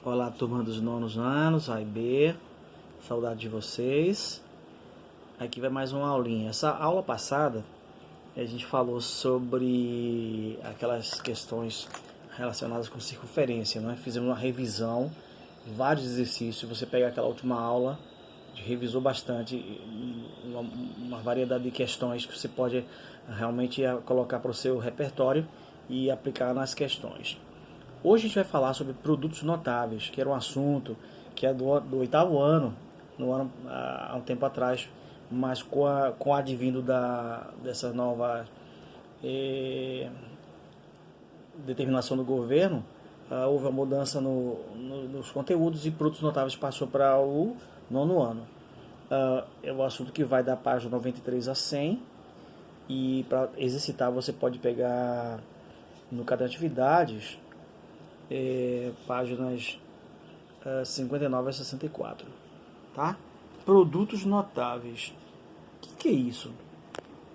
Olá, turma dos nonos anos, A e B, saudade de vocês. Aqui vai mais uma aulinha. Essa aula passada a gente falou sobre aquelas questões relacionadas com circunferência, né? Fizemos uma revisão, vários exercícios. Você pega aquela última aula, revisou bastante, uma variedade de questões que você pode realmente colocar para o seu repertório e aplicar nas questões. Hoje a gente vai falar sobre produtos notáveis, que era um assunto que é do oitavo ano, há um tempo atrás, mas com o advindo dessa nova determinação do governo, houve uma mudança nos conteúdos e produtos notáveis passou para o nono ano. É um assunto que vai da página 93 a 100 e para exercitar você pode pegar no caderno de atividades páginas 59 a 64, tá? Produtos notáveis. O que é isso?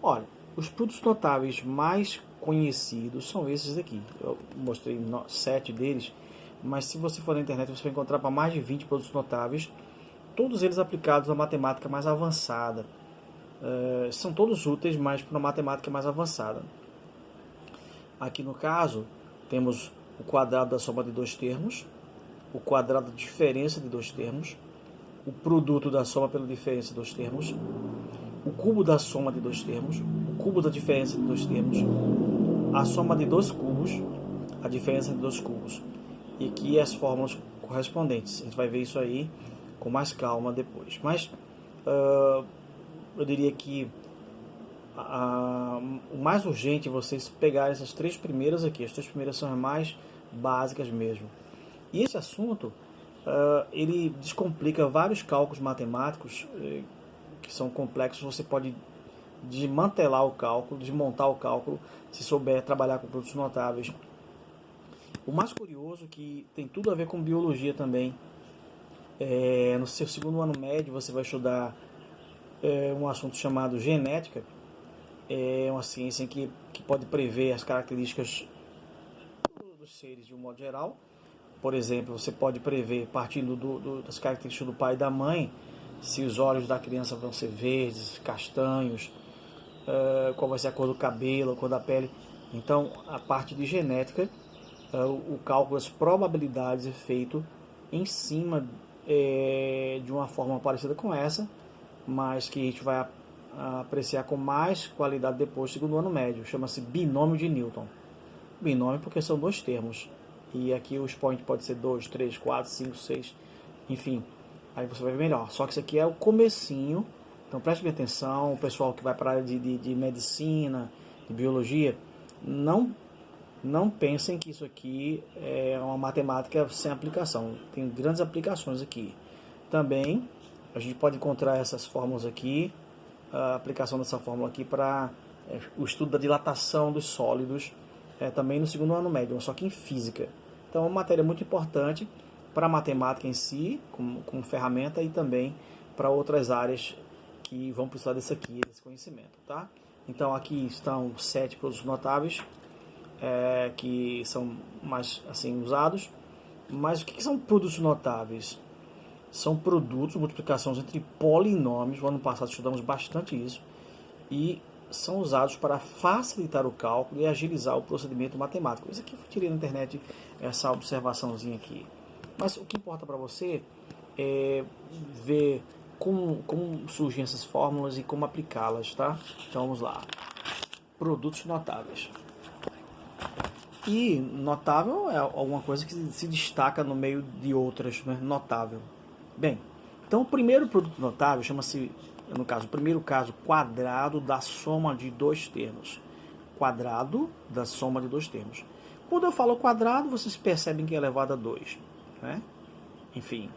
Olha, os produtos notáveis mais conhecidos são esses aqui. Eu mostrei 7 deles, mas se você for na internet você vai encontrar para mais de 20 produtos notáveis, todos eles aplicados à matemática mais avançada. São todos úteis, mas para uma matemática mais avançada. Aqui no caso, temos o quadrado da soma de dois termos, o quadrado da diferença de dois termos, o produto da soma pela diferença de dois termos, o cubo da soma de dois termos, o cubo da diferença de dois termos, a soma de dois cubos, a diferença de dois cubos. E aqui as fórmulas correspondentes. A gente vai ver isso aí com mais calma depois. Mas eu diria que o mais urgente é vocês pegarem essas três primeiras aqui. As três primeiras são as mais básicas mesmo. E esse assunto ele descomplica vários cálculos matemáticos que são complexos. Você pode desmantelar o cálculo, desmontar o cálculo, se souber trabalhar com produtos notáveis. O mais curioso que tem tudo a ver com biologia também. No seu segundo ano médio você vai estudar um assunto chamado genética. É uma ciência que pode prever as características dos seres de um modo geral. Por exemplo, você pode prever, partindo das características do pai e da mãe, se os olhos da criança vão ser verdes, castanhos, qual vai ser a cor do cabelo, a cor da pele. Então, a parte de genética, o cálculo das probabilidades é feito em cima de uma forma parecida com essa, mas que a gente vai apreciar com mais qualidade depois do segundo ano médio. Chama-se binômio de Newton. Binômio porque são dois termos. E aqui o expoente pode ser 2, 3, 4, 5, 6, enfim. Aí você vai ver melhor. Só que isso aqui é o comecinho. Então preste bem atenção. O pessoal que vai para a área de medicina, de biologia, não pensem que isso aqui é uma matemática sem aplicação. Tem grandes aplicações aqui. Também a gente pode encontrar essas fórmulas aqui, a aplicação dessa fórmula aqui para o estudo da dilatação dos sólidos, também no segundo ano médio, só que em física. Então é uma matéria muito importante para a matemática em si, como ferramenta, e também para outras áreas que vão precisar desse conhecimento, tá? Então aqui estão 7 produtos notáveis que são mais assim usados. Mas o que são produtos notáveis? São produtos, multiplicações entre polinômios. No ano passado estudamos bastante isso. E são usados para facilitar o cálculo e agilizar o procedimento matemático. Isso aqui eu tirei na internet, essa observaçãozinha aqui. Mas o que importa para você é ver como surgem essas fórmulas e como aplicá-las, tá? Então vamos lá. Produtos notáveis. E notável é alguma coisa que se destaca no meio de outras, né? Notável. Bem, então o primeiro produto notável chama-se, no caso, o primeiro caso, quadrado da soma de dois termos. Quadrado da soma de dois termos. Quando eu falo quadrado, vocês percebem que é elevado a 2. Né? Enfim,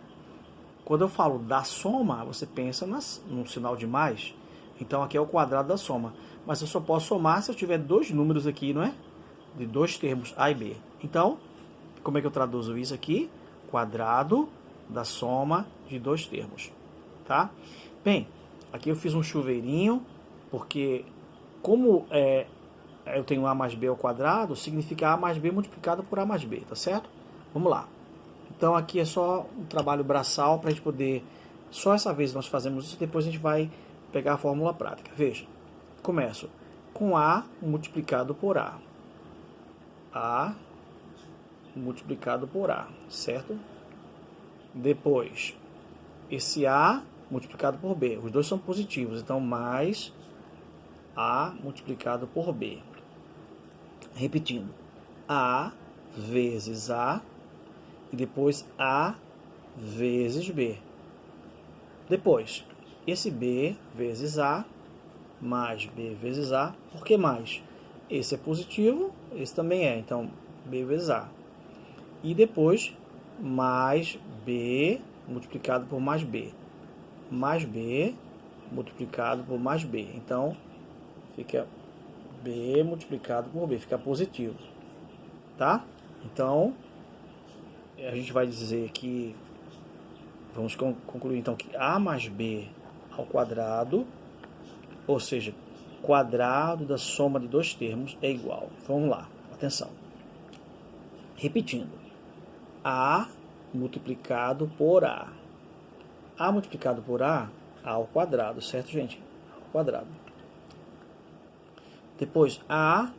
quando eu falo da soma, você pensa no sinal de mais. Então aqui é o quadrado da soma. Mas eu só posso somar se eu tiver dois números aqui, não é? De dois termos, A e B. Então, como é que eu traduzo isso aqui? Quadrado da soma de dois termos. Tá? Bem, aqui eu fiz um chuveirinho, porque como eu tenho A mais B ao quadrado, significa A mais B multiplicado por A mais B, tá certo? Vamos lá. Então aqui é só um trabalho braçal para a gente poder, só essa vez nós fazemos isso, depois a gente vai pegar a fórmula prática. Veja, começo com A multiplicado por A. A multiplicado por A, certo? Depois, esse A multiplicado por B. Os dois são positivos, então mais A multiplicado por B. Repetindo, A vezes A e depois A vezes B. Depois, esse B vezes A mais B vezes A. Por que mais? Esse é positivo, esse também é, então B vezes A. E depois, mais B multiplicado por mais B. Mais B multiplicado por mais B. Então, fica B multiplicado por B, fica positivo. Tá? Então, a gente vai dizer que, vamos concluir então que A mais B ao quadrado, ou seja, quadrado da soma de dois termos é igual. Vamos lá, atenção. Repetindo, A multiplicado por A. A multiplicado por A ao quadrado, certo, gente? Ao quadrado. Depois, A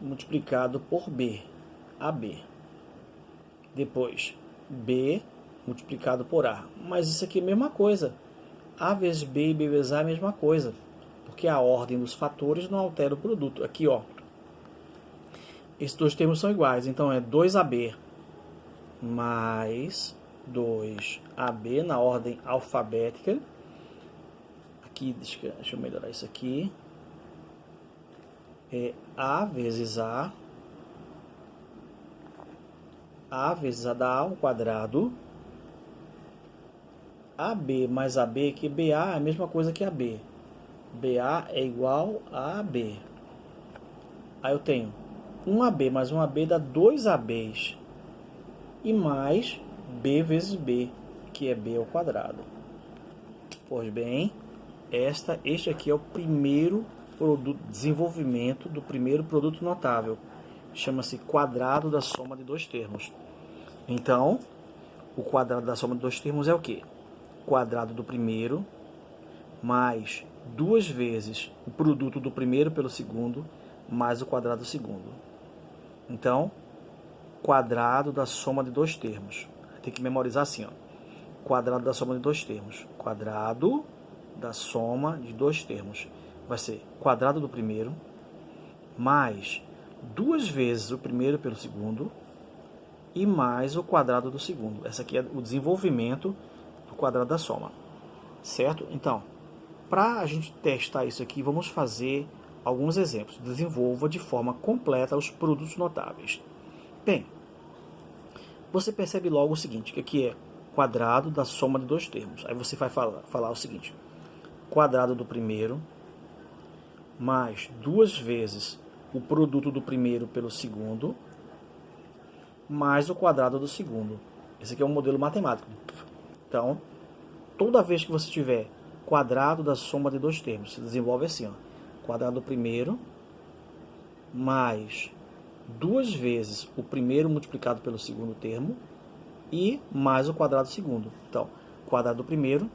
multiplicado por B, AB. Depois, B multiplicado por A. Mas isso aqui é a mesma coisa. A vezes B e B vezes A é a mesma coisa. Porque a ordem dos fatores não altera o produto. Aqui, ó. Esses dois termos são iguais. Então, é 2AB mais 2AB na ordem alfabética. Aqui, deixa eu melhorar isso aqui. É A vezes A vezes A dá A ao quadrado. AB mais AB, que BA é a mesma coisa que AB. BA é igual a AB. Aí eu tenho 1AB mais 1AB dá 2ABs. E mais B vezes B, que é B ao quadrado. Pois bem, este aqui é o primeiro produto, desenvolvimento do primeiro produto notável. Chama-se quadrado da soma de dois termos. Então, o quadrado da soma de dois termos é o quê? Quadrado do primeiro mais duas vezes o produto do primeiro pelo segundo mais o quadrado do segundo. Então, quadrado da soma de dois termos. Tem que memorizar assim, ó. Quadrado da soma de dois termos. Quadrado da soma de dois termos. Vai ser quadrado do primeiro mais duas vezes o primeiro pelo segundo e mais o quadrado do segundo. Essa aqui é o desenvolvimento do quadrado da soma. Certo? Então, para a gente testar isso aqui, vamos fazer alguns exemplos. Desenvolva de forma completa os produtos notáveis. Bem, você percebe logo o seguinte, que aqui é quadrado da soma de dois termos. Aí você vai falar o seguinte, quadrado do primeiro mais duas vezes o produto do primeiro pelo segundo mais o quadrado do segundo. Esse aqui é um modelo matemático. Então, toda vez que você tiver quadrado da soma de dois termos, se desenvolve assim, ó, quadrado do primeiro mais duas vezes o primeiro multiplicado pelo segundo termo e mais o quadrado do segundo. Então, quadrado do primeiro,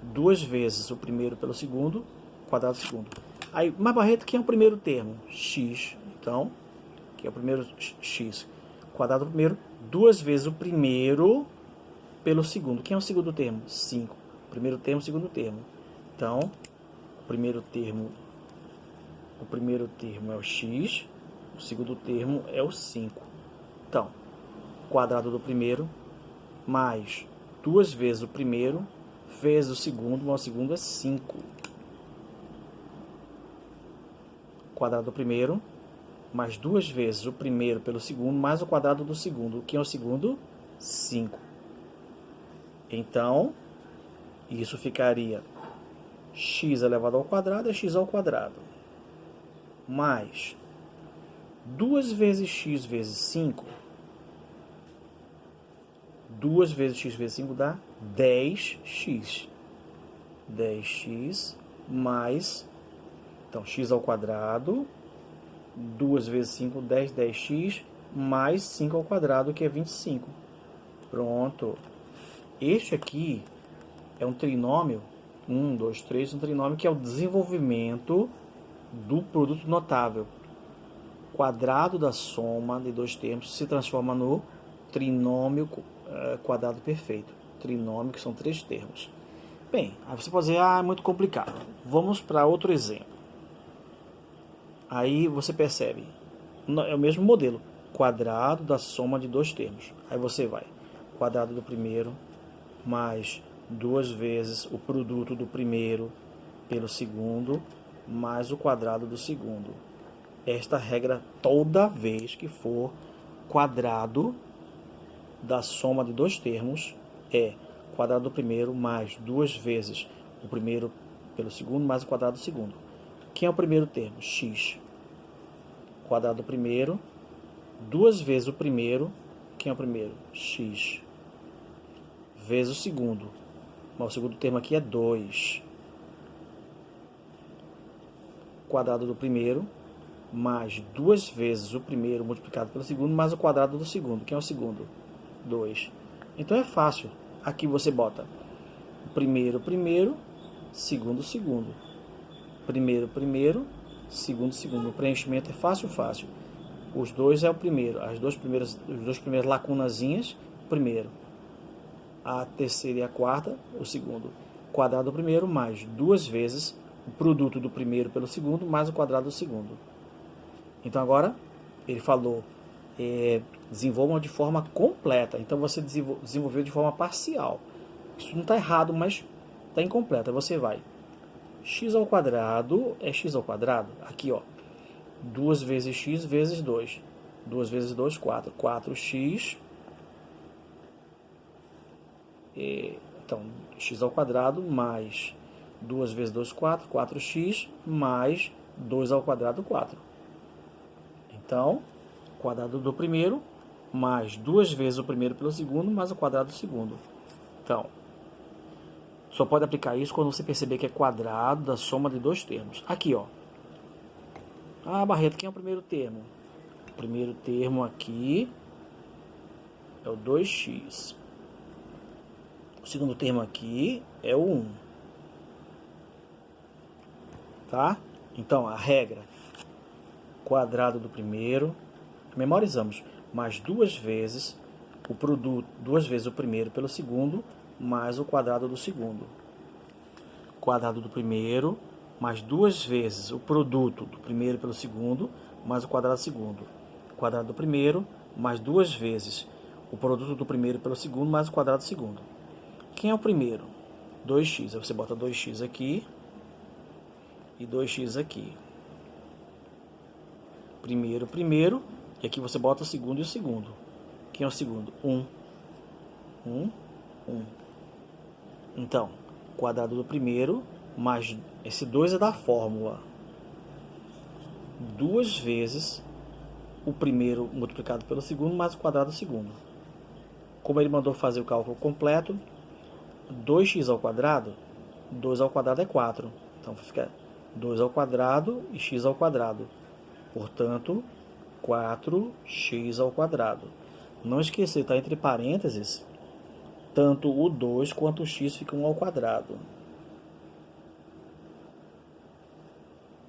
duas vezes o primeiro pelo segundo, quadrado do segundo. Aí, mas Barreto, quem é o primeiro termo? X. Então, que é o primeiro x. Quadrado do primeiro, duas vezes o primeiro pelo segundo. Quem é o segundo termo? 5. Primeiro termo, segundo termo. Então, o primeiro termo é o x, o segundo termo é o 5. Então, quadrado do primeiro mais duas vezes o primeiro vezes o segundo, mas o segundo é 5. Quadrado do primeiro mais duas vezes o primeiro pelo segundo mais o quadrado do segundo. Quem é o segundo? 5. Então, isso ficaria x elevado ao quadrado é x ao quadrado. Mais 2 vezes x vezes 5. 2 vezes x vezes 5 dá 10x. 10x mais, então, x ao quadrado. 2 vezes 5, 10, 10x, mais 5 ao quadrado, que é 25. Pronto. Este aqui é um trinômio, 1, 2, 3, um trinômio que é o desenvolvimento do produto notável. Quadrado da soma de dois termos se transforma no trinômio quadrado perfeito. Trinômio, que são três termos. Bem, aí você pode dizer, é muito complicado. Vamos para outro exemplo. Aí você percebe, é o mesmo modelo. Quadrado da soma de dois termos. Aí você vai, quadrado do primeiro mais duas vezes o produto do primeiro pelo segundo mais o quadrado do segundo. Esta regra toda vez que for quadrado da soma de dois termos é quadrado do primeiro mais duas vezes o primeiro pelo segundo mais o quadrado do segundo. Quem é o primeiro termo? X. Quadrado do primeiro, duas vezes o primeiro. Quem é o primeiro? X. Vezes o segundo. Mas o segundo termo aqui é 2. Quadrado do primeiro mais duas vezes o primeiro multiplicado pelo segundo mais o quadrado do segundo. Quem é o segundo? 2. Então é fácil. Aqui você bota primeiro, segundo, segundo. Primeiro, segundo, segundo. O preenchimento é fácil. Os dois é o primeiro. As duas primeiras lacunazinhas, primeiro. A terceira e a quarta, o segundo. Quadrado do primeiro mais duas vezes o produto do primeiro pelo segundo mais o quadrado do segundo. Então agora ele falou, desenvolvam de forma completa. Então você desenvolveu de forma parcial. Isso não está errado, mas está incompleta. Você vai, x ao quadrado é x ao quadrado. Aqui, ó, 2 vezes x vezes 2. 2 vezes 2, 4. 4x. Então, x ao quadrado mais 2 vezes 2, 4. 4x mais 2 ao quadrado, 4. Então, quadrado do primeiro mais duas vezes o primeiro pelo segundo mais o quadrado do segundo. Então, só pode aplicar isso quando você perceber que é quadrado da soma de dois termos. Aqui, ó. Barreto, quem é o primeiro termo? O primeiro termo aqui é o 2x. O segundo termo aqui é o 1. Tá? Então, a regra. Quadrado do primeiro. Memorizamos. Mais duas vezes o produto. Duas vezes o primeiro pelo segundo. Mais o quadrado do segundo. Quadrado do primeiro. Mais duas vezes o produto do primeiro pelo segundo. Mais o quadrado do segundo. Quadrado do primeiro. Mais duas vezes o produto do primeiro pelo segundo. Mais o quadrado do segundo. Quem é o primeiro? 2x. Aí você bota 2x aqui e 2x aqui. Primeiro. E aqui você bota o segundo e o segundo. Quem é o segundo? 1. 1. Então, quadrado do primeiro mais... Esse 2 é da fórmula. 2 vezes o primeiro multiplicado pelo segundo mais o quadrado do segundo. Como ele mandou fazer o cálculo completo, 2x ao quadrado, 2 ao quadrado é 4. Então fica 2 ao quadrado e x ao quadrado. Portanto, 4x ao quadrado. Não esquecer, está entre parênteses, tanto o 2 quanto o x ficam ao quadrado.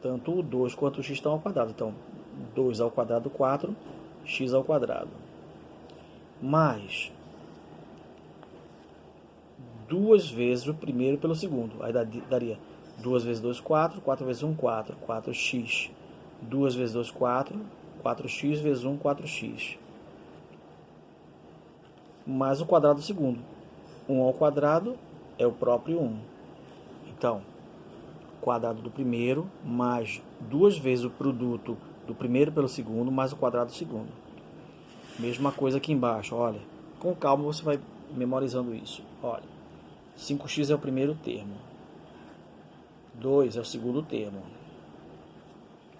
Tanto o 2 quanto o x estão ao quadrado. Então, 2 ao quadrado, 4, x ao quadrado. Mais 2 vezes o primeiro pelo segundo. Aí daria 2 vezes 2, 4. 4 vezes 1, 4. 4x. 2 vezes 2, 4. 4x vezes 1, 4x. Mais o quadrado do segundo. 1 ao quadrado é o próprio 1. Então, quadrado do primeiro mais duas vezes o produto do primeiro pelo segundo mais o quadrado do segundo. Mesma coisa aqui embaixo, olha. Com calma você vai memorizando isso. Olha, 5x é o primeiro termo. 2 é o segundo termo.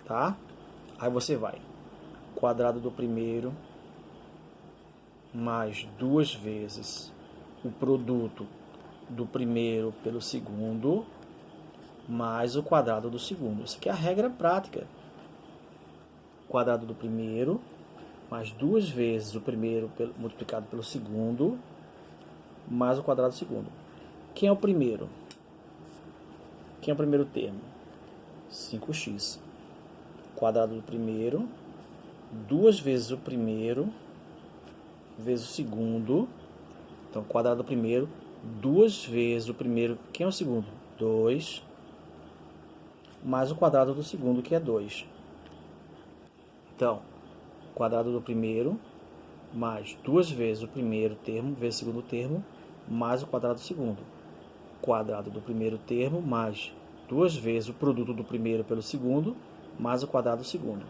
Tá? Aí você vai. Quadrado do primeiro mais duas vezes o produto do primeiro pelo segundo mais o quadrado do segundo. Isso aqui é a regra prática. Quadrado do primeiro mais 2 vezes o primeiro multiplicado pelo segundo, mais o quadrado do segundo. Quem é o primeiro? Quem é o primeiro termo? 5x. Quadrado do primeiro, 2 vezes o primeiro, vezes o segundo. Então, quadrado do primeiro, 2 vezes o primeiro. Quem é o segundo? 2. Mais o quadrado do segundo, que é 2. Então, quadrado do primeiro, mais 2 vezes o primeiro termo, vezes o segundo termo, mais o quadrado do segundo. Quadrado do primeiro termo, mais 2 vezes o produto do primeiro pelo segundo, mais o quadrado do segundo.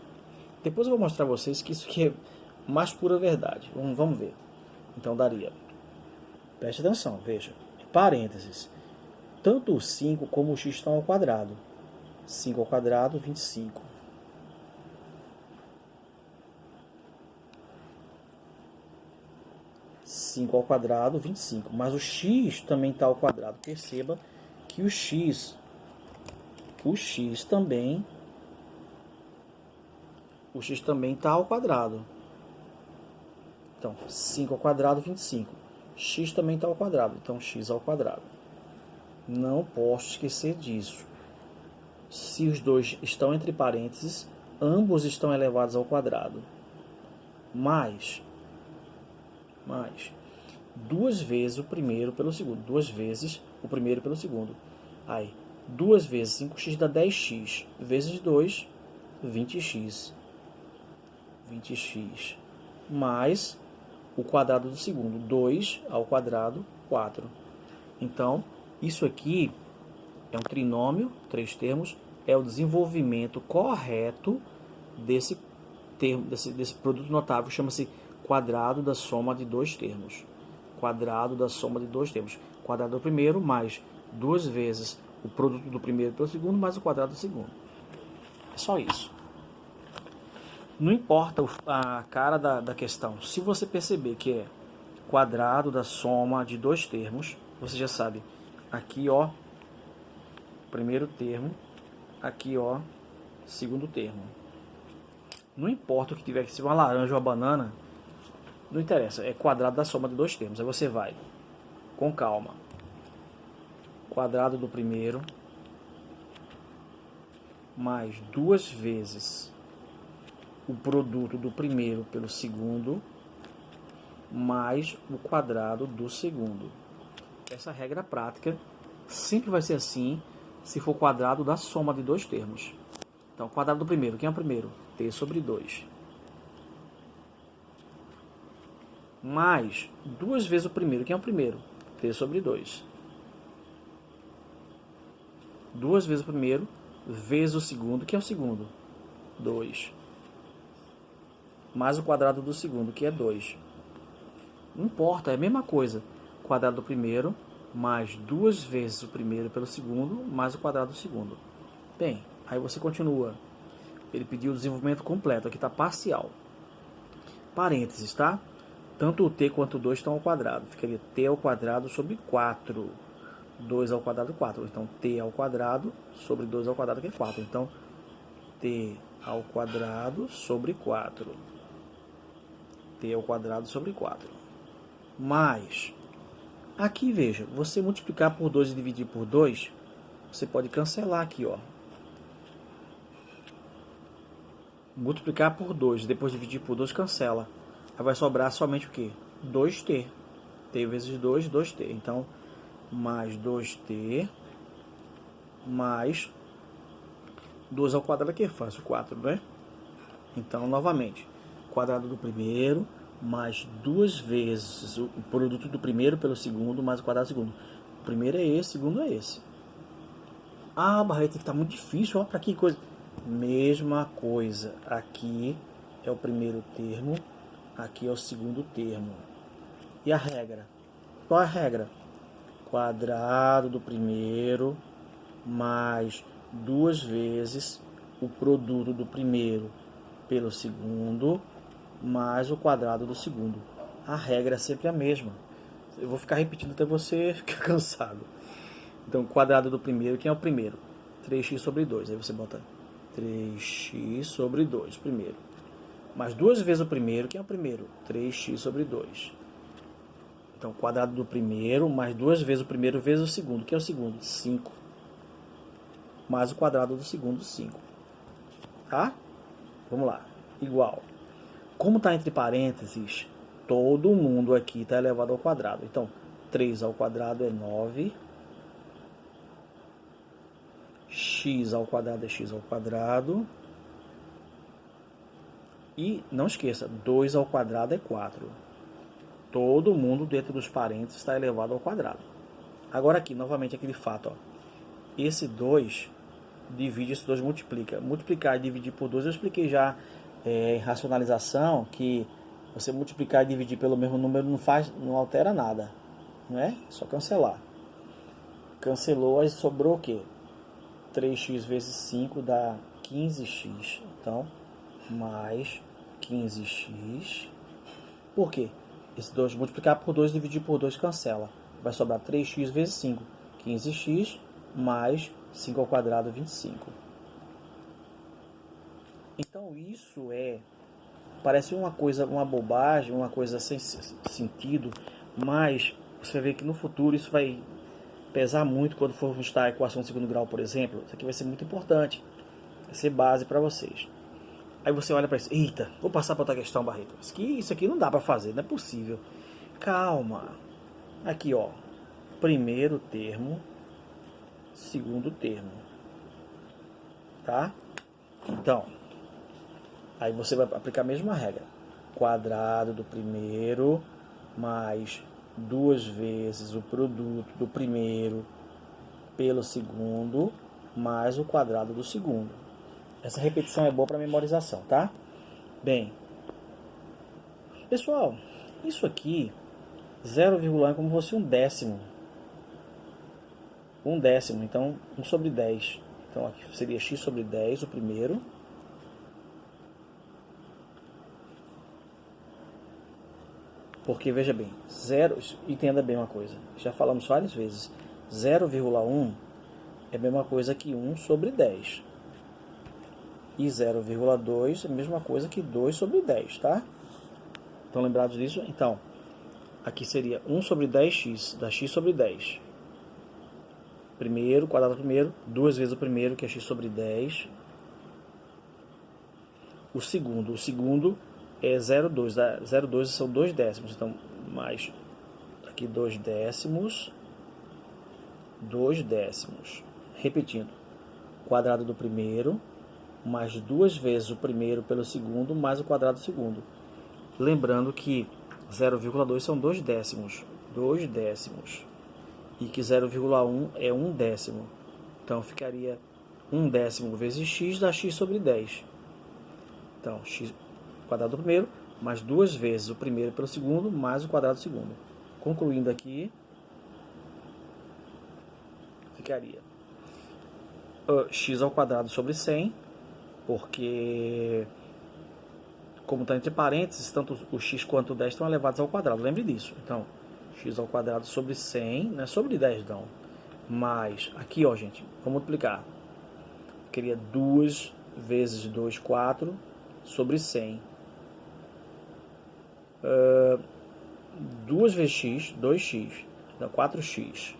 Depois eu vou mostrar a vocês que isso aqui é mais pura verdade. Vamos ver. Então, daria... Preste atenção, veja. Parênteses. Tanto o 5 como o x estão ao quadrado. 5 ao quadrado, 25. Cinco ao quadrado, 25. Mas o x também está ao quadrado. Perceba que o x também está ao quadrado. Então, 5 ao quadrado, 25. X também está ao quadrado. Então, x ao quadrado. Não posso esquecer disso. Se os dois estão entre parênteses, ambos estão elevados ao quadrado. Mais 2 vezes o primeiro pelo segundo. 2 vezes o primeiro pelo segundo. Aí, 2 vezes 5x dá 10x. Vezes 2, 20x. 20x. Mais o quadrado do segundo. 2 ao quadrado, 4. Então, isso aqui é um trinômio, 3 termos, é o desenvolvimento correto desse termo, desse produto notável, chama-se quadrado da soma de 2 termos. Quadrado da soma de 2 termos. Quadrado do primeiro mais 2 vezes o produto do primeiro pelo segundo mais o quadrado do segundo. É só isso. Não importa a cara da questão. Se você perceber que é quadrado da soma de 2 termos, você já sabe. Aqui, ó, primeiro termo. Aqui, ó, segundo termo. Não importa o que tiver, se uma laranja ou uma banana, não interessa. É quadrado da soma de 2 termos. Aí você vai com calma. Quadrado do primeiro mais 2 vezes o produto do primeiro pelo segundo mais o quadrado do segundo. Essa regra prática sempre vai ser assim se for quadrado da soma de 2 termos. Então, quadrado do primeiro, quem é o primeiro? T sobre 2. Mais 2 vezes o primeiro, quem é o primeiro? T sobre 2. 2 vezes o primeiro, vezes o segundo, quem é o segundo? 2. Mais o quadrado do segundo, que é 2. Não importa, é a mesma coisa. Quadrado do primeiro, mais 2 vezes o primeiro pelo segundo, mais o quadrado do segundo. Bem, aí você continua. Ele pediu o desenvolvimento completo, aqui está parcial. Parênteses, tá? Tanto o t quanto o 2 estão ao quadrado. Ficaria t ao quadrado sobre 4. 2 ao quadrado, 4. Então, t ao quadrado sobre 2 ao quadrado, que é 4. Então, t ao quadrado sobre 4. T ao quadrado sobre 4. Mais, aqui veja, você multiplicar por 2 e dividir por 2, você pode cancelar aqui, ó. Multiplicar por 2, depois dividir por 2, cancela. Aí vai sobrar somente o quê? 2t. T vezes 2, 2t. Então, mais 2t, mais 2 ao quadrado, que é fácil, 4, né? Então, novamente, quadrado do primeiro, mais 2 vezes o produto do primeiro pelo segundo, mais o quadrado do segundo. O primeiro é esse, o segundo é esse. Ah, Barreto, está muito difícil, ó, para que coisa... Mesma coisa, aqui é o primeiro termo, aqui é o segundo termo. E a regra? Qual é a regra? Quadrado do primeiro mais 2 vezes o produto do primeiro pelo segundo mais o quadrado do segundo. A regra é sempre a mesma. Eu vou ficar repetindo até você ficar cansado. Então, quadrado do primeiro, quem é o primeiro? 3x sobre 2. Aí você bota 3x sobre 2 primeiro. mais duas vezes o primeiro. Quem é o primeiro? 3x sobre 2. Então, o quadrado do primeiro mais duas vezes o primeiro vezes o segundo. Quem é o segundo? 5. Mais o quadrado do segundo, 5. Tá? Vamos lá. Igual. Como está entre parênteses, todo mundo aqui está elevado ao quadrado. Então, 3 ao quadrado é 9. X ao quadrado é x ao quadrado. E não esqueça, 2 ao quadrado é 4. Todo mundo dentro dos parênteses está elevado ao quadrado. Agora aqui, novamente, aquele fato. Ó. Esse 2 divide, esse 2 multiplica. Multiplicar e dividir por 2, eu expliquei já em racionalização que você multiplicar e dividir pelo mesmo número não altera nada. Não é? Só cancelar. Cancelou, aí sobrou o quê? 3x vezes 5 dá 15x. Então, mais 15x. Por quê? Esse 2 multiplicar por 2 dividir por 2 cancela. Vai sobrar 3x vezes 5. 15x mais 5 ao quadrado, 25. Então isso parece uma coisa, uma bobagem, uma coisa sem sentido, mas você vai ver que no futuro isso vai pesar muito quando for estudar a equação de segundo grau, por exemplo. Isso aqui vai ser muito importante. Vai ser base para vocês. Aí você olha para isso, eita, vou passar para outra questão, Barreto. Isso aqui não dá para fazer, não é possível. Calma. Aqui, ó. Primeiro termo, segundo termo. Tá? Então, aí você vai aplicar a mesma regra. Quadrado do primeiro mais duas vezes o produto do primeiro pelo segundo mais o quadrado do segundo. Essa repetição é boa para memorização, tá? Bem, pessoal, isso aqui, 0,1 é como se fosse um décimo. Um décimo, então 1 sobre 10. Então aqui seria x sobre 10, o primeiro. Porque, veja bem, entenda bem uma coisa, já falamos várias vezes, 0,1 é a mesma coisa que 1 sobre 10. E 0,2 é a mesma coisa que 2 sobre 10, tá? Estão lembrados disso? Então, aqui seria 1 sobre 10x, dá x sobre 10. Primeiro, quadrado do primeiro, duas vezes o primeiro, que é x sobre 10. O segundo é 0,2, 0,2 são 2 décimos, então, mais aqui 2 décimos, 2 décimos. Repetindo, quadrado do primeiro, mais duas vezes o primeiro pelo segundo, mais o quadrado do segundo. Lembrando que 0,2 são 2 décimos. 2 décimos. E que 0,1 é 1 décimo. Então, ficaria 1 décimo vezes x dá x sobre 10. Então, x quadrado do primeiro, mais duas vezes o primeiro pelo segundo, mais o quadrado do segundo. Concluindo aqui, ficaria x ao quadrado sobre 100, porque, como está entre parênteses, tanto o x quanto o 10 estão elevados ao quadrado. Lembre disso. Então, x ao quadrado sobre 100, não é sobre 10 não. Mas, aqui, ó, gente, vamos multiplicar. Queria 2 vezes 2, 4, sobre 100. 2 vezes x, 2x, dá 4x.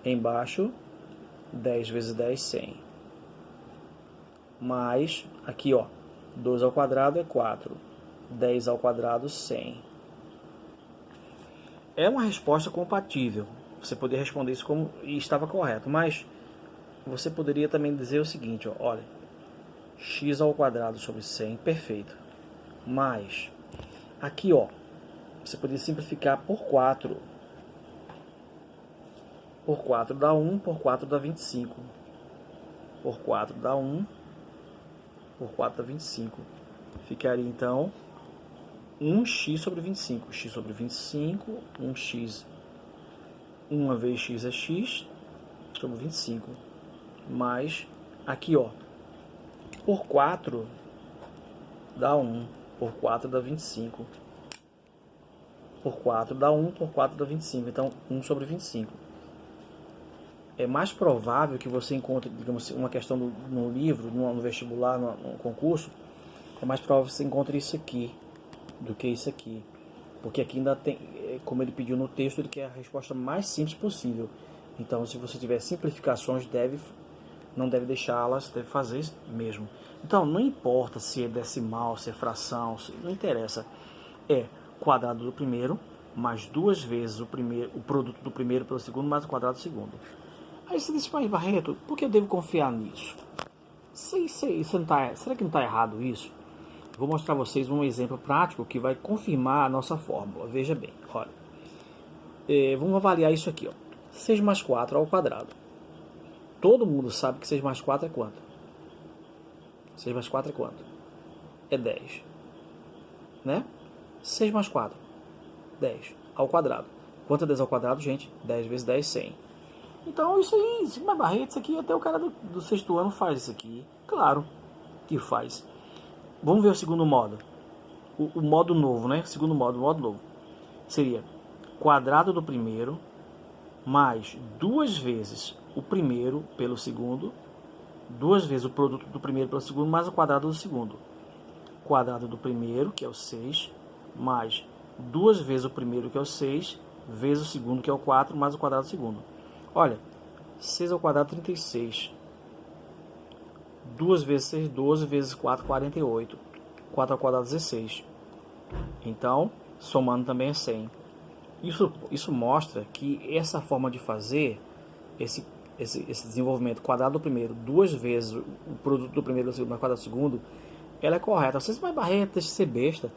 Embaixo, 10 vezes 10, 100. Mais, aqui, ó, 2 ao quadrado é 4. 10 ao quadrado, 100. É uma resposta compatível. Você poderia responder isso como e estava correto, mas você poderia também dizer o seguinte, ó, olha, x ao quadrado sobre 100, perfeito. Mas, aqui, ó, você poderia simplificar por 4. Por 4 dá 1, por 4 dá 25. Por 4 dá 1, por 4 dá 25. Ficaria, então, 1x sobre 25. X sobre 25, 1x, 1 vezes x é x, sobre 25. Mais, aqui, ó, por 4 dá 1, por 4 dá 25. Por 4 dá 1, por 4 dá 25. Então, 1 sobre 25. É mais provável que você encontre, digamos, uma questão no livro, no vestibular, no concurso, é mais provável que você encontre isso aqui do que isso aqui. Porque aqui ainda tem, como ele pediu no texto, ele quer a resposta mais simples possível. Então, se você tiver simplificações, não deve deixá-las, deve fazer isso mesmo. Então, não importa se é decimal, se é fração, não interessa. É quadrado do primeiro mais 2 vezes o produto do primeiro pelo segundo mais o quadrado do segundo. Aí você diz, mas Barreto, por que eu devo confiar nisso? Isso não tá, será que não está errado isso? Vou mostrar a vocês um exemplo prático que vai confirmar a nossa fórmula. Veja bem, olha. Vamos avaliar isso aqui, ó. 6 mais 4 ao quadrado. Todo mundo sabe que 6 mais 4 é quanto? 6 mais 4 é quanto? É 10. Né? 6 mais 4. 10 ao quadrado. Quanto é 10 ao quadrado, gente? 10 vezes 10, 100. Então, isso aí, mas Barreto, isso aqui, até o cara do sexto ano faz isso aqui. Claro que faz. Vamos ver o segundo modo. O modo novo, né? Segundo modo, o modo novo. Seria quadrado do primeiro mais 2 vezes o primeiro pelo segundo, 2 vezes o produto do primeiro pelo segundo, mais o quadrado do segundo. Quadrado do primeiro, que é o 6, mais 2 vezes o primeiro, que é o 6, vezes o segundo, que é o 4, mais o quadrado do segundo. Olha, 6 ao quadrado, 36. 2 vezes 6, 12, vezes 4, 48. 4 ao quadrado, 16. Então, somando também é 100. Isso mostra que essa forma de fazer, esse desenvolvimento quadrado do primeiro, 2 vezes o produto do primeiro do segundo mais quadrado do segundo, ela é correta. Vocês vai Barreto, deixa de ser besta.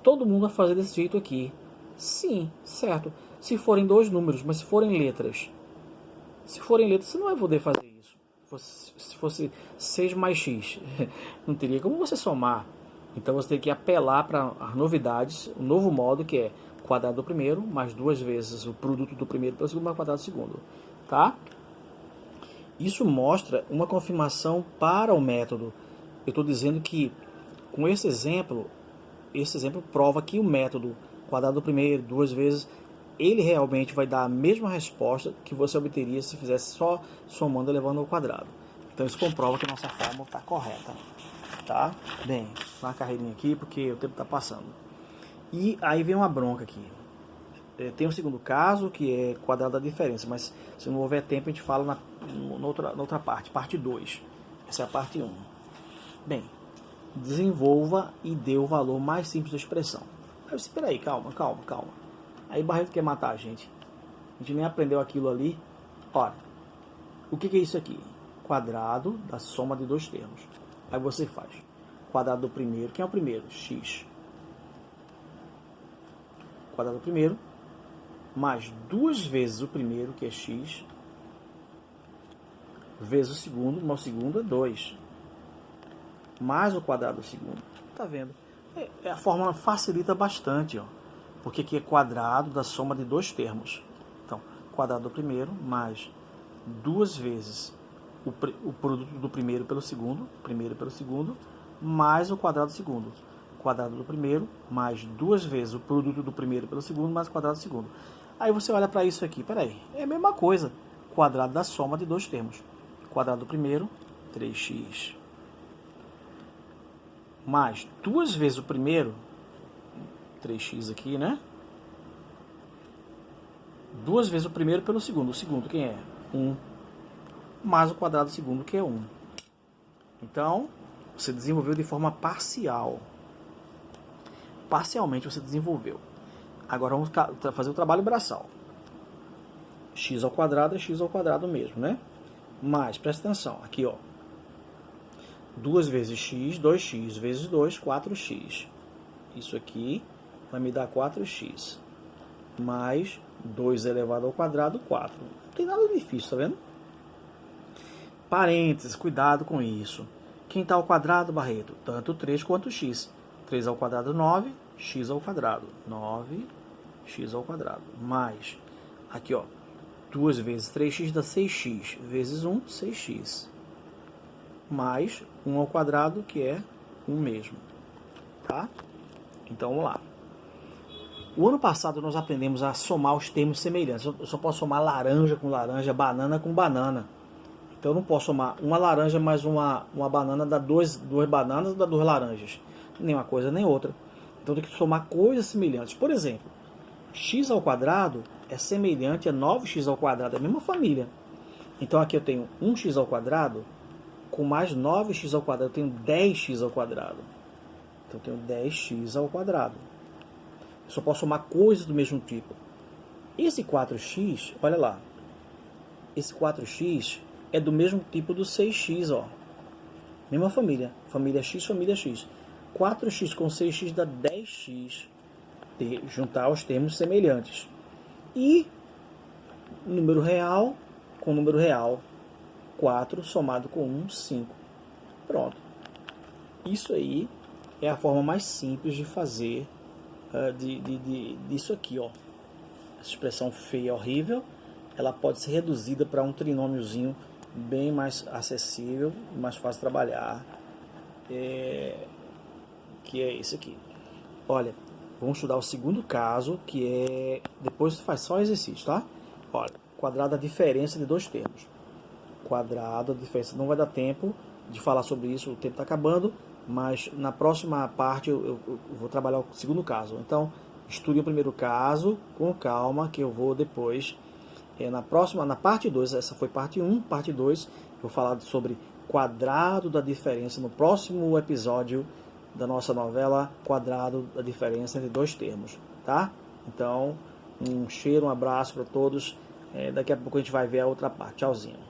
Todo mundo vai fazer desse jeito aqui. Sim, certo. Se forem 2 números, mas se forem letras, você não vai poder fazer isso. Se fosse 6 mais x, não teria como você somar. Então você tem que apelar para as novidades, o novo modo que é quadrado do primeiro, mais 2 vezes o produto do primeiro pelo segundo, mais quadrado do segundo. Tá? Isso mostra uma confirmação para o método. Eu estou dizendo que com esse exemplo prova que o método quadrado do primeiro, 2 vezes, ele realmente vai dar a mesma resposta que você obteria se fizesse só somando e levando ao quadrado. Então isso comprova que a nossa fórmula está correta. Tá? Bem, uma carreirinha aqui porque o tempo está passando. E aí vem uma bronca aqui. Tem o segundo caso, que é quadrado da diferença, mas se não houver tempo a gente fala na outra parte, parte 2. Essa é a parte 1. Bem, desenvolva e dê o valor mais simples da expressão. Aí você, peraí, calma. Aí Barreto quer matar a gente. A gente nem aprendeu aquilo ali. Olha, o que é isso aqui? Quadrado da soma de 2 termos. Aí você faz quadrado do primeiro. Quem é o primeiro? X. Quadrado do primeiro mais 2 vezes o primeiro, que é x, vezes o segundo, mas o segundo é 2. Mais o quadrado do segundo. Tá vendo? A fórmula facilita bastante, ó. Porque aqui é quadrado da soma de 2 termos. Então, quadrado do primeiro mais 2 vezes o produto do primeiro pelo segundo, mais o quadrado do segundo. Quadrado do primeiro mais 2 vezes o produto do primeiro pelo segundo, mais o quadrado do segundo. Aí você olha para isso aqui, peraí, é a mesma coisa. Quadrado da soma de 2 termos. Quadrado do primeiro, 3x. Mais 2 vezes o primeiro, 3x aqui, né? 2 vezes o primeiro pelo segundo. O segundo quem é? 1. Mais o quadrado do segundo, que é 1. Então, você desenvolveu de forma parcial. Parcialmente você desenvolveu. Agora vamos fazer o trabalho braçal. X ao quadrado é x ao quadrado mesmo, né? Mas, presta atenção, aqui ó. 2 vezes x, 2x vezes 2, 4x. Isso aqui vai me dar 4x. Mais 2 elevado ao quadrado, 4. Não tem nada difícil, tá vendo? Parênteses, cuidado com isso. Quem está ao quadrado, Barreto? Tanto 3 quanto x. 3 ao quadrado, 9. X ao quadrado. 9x ao quadrado. Mais, aqui ó. 2 vezes 3x dá 6x. Vezes 1, 6x. Mais 1 ao quadrado, que é 1 mesmo. Tá? Então, vamos lá. O ano passado nós aprendemos a somar os termos semelhantes. Eu só posso somar laranja com laranja, banana com banana. Então eu não posso somar uma laranja mais uma banana, dá duas bananas ou dá 2 laranjas. nem uma coisa nem outra. Então tem que somar coisas semelhantes. Por exemplo, x ao quadrado é semelhante a 9x ao quadrado, é a mesma família. Então aqui eu tenho 1x ao quadrado, com mais 9x ao quadrado eu tenho 10x ao quadrado. Então eu tenho 10x ao quadrado. Eu só posso somar coisas do mesmo tipo. Esse 4x, olha lá. Esse 4x é do mesmo tipo do 6x, ó. Mesma família. Família x, família x. 4x com 6x dá 10x. Juntar os termos semelhantes. E número real com número real. 4 somado com 1, 5. Pronto. Isso aí é a forma mais simples de fazer disso aqui, ó. Essa expressão feia, horrível, ela pode ser reduzida para um trinômiozinho bem mais acessível, mais fácil de trabalhar, que é esse aqui. Olha, vamos estudar o segundo caso, que é... Depois você faz só o exercício, tá? Olha, quadrado da diferença de dois termos. Quadrado da diferença. Não vai dar tempo de falar sobre isso, o tempo está acabando, mas na próxima parte eu vou trabalhar o segundo caso. Então, estude o primeiro caso com calma, que eu vou depois, na parte 2, essa foi parte 1, parte 2, eu vou falar sobre quadrado da diferença no próximo episódio da nossa novela, quadrado da diferença entre dois termos, tá? Então, um cheiro, um abraço para todos, daqui a pouco a gente vai ver a outra parte. Tchauzinho.